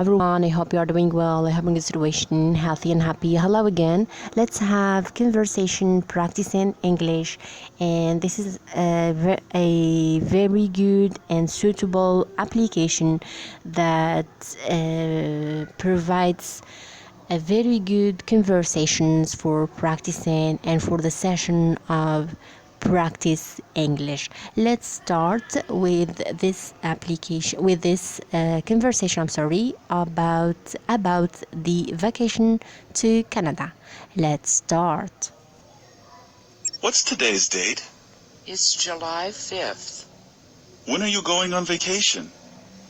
Everyone, I hope you are doing well, having a situation, healthy and happy. Hello again. Let's have conversation practicing English, and this is a very good and suitable application that provides a very good conversations for practicing and for the session of practice English. Let's start with this application, with this conversation, about the vacation to Canada. Let's start. What's today's date? It's July 5th. When are you going on vacation?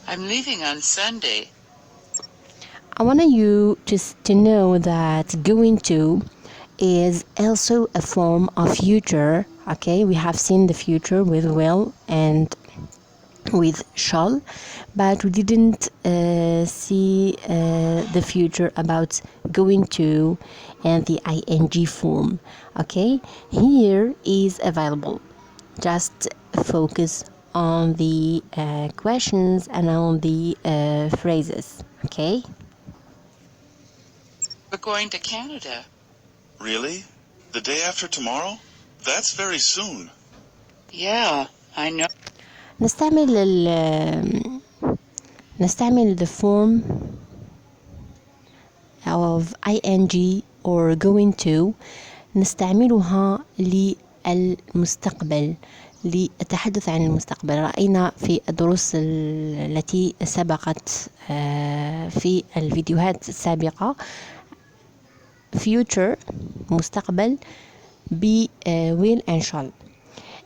I'm leaving on Sunday. I want you just to know that going to is also a form of future. Okay, we have seen the future with will and with shall, but we didn't see the future about going to and the ing form. Okay, here is available. Just focus on the questions and on the phrases. Okay. We're going to Canada. Really? The day after tomorrow? That's very soon. Yeah, I know. نستعمل the form of ing or going to. نستعملها للمستقبل، للتحدث عن المستقبل. رأينا في الدروس التي سبقت في الفيديوهات السابقة future مستقبل be will and shall,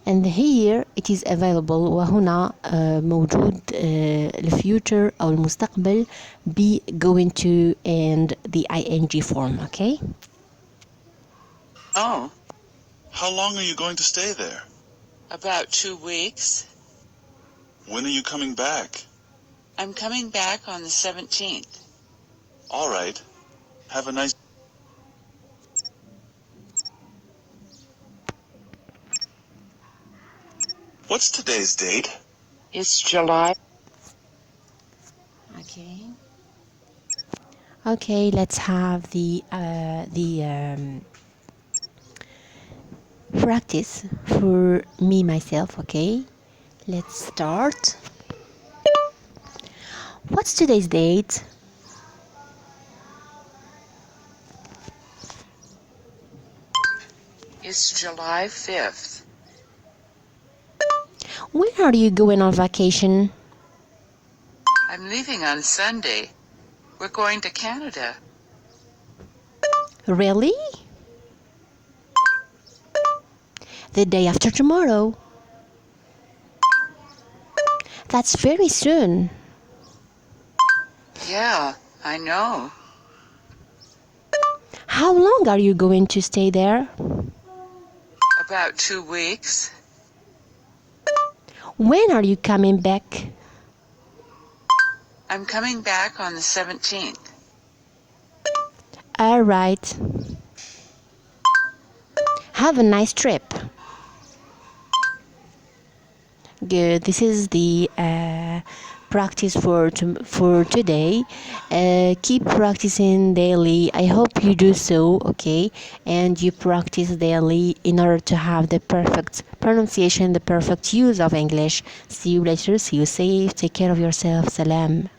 and here it is available. وهنا موجود الfuture أو المستقبل be going to and the ing form. Okay. Oh, How long are you going to stay there? about 2 weeks. When are you coming back? I'm coming back on the 17th. All right. Have a nice... What's today's date? It's July. Okay, let's have the practice for me myself. Okay, let's start. What's today's date? It's July 5th. When are you going on vacation? I'm leaving on Sunday. We're going to Canada. Really? The day after tomorrow. That's very soon. Yeah, I know. How long are you going to stay there? About 2 weeks. When are you coming back? I'm coming back on the 17th. All right. Have a nice trip. Good. This is the practice for today. Keep practicing daily. I hope you do so, okay? And you practice daily in order to have the perfect pronunciation, the perfect use of English. See you later. See you safe. Take care of yourself. Salam.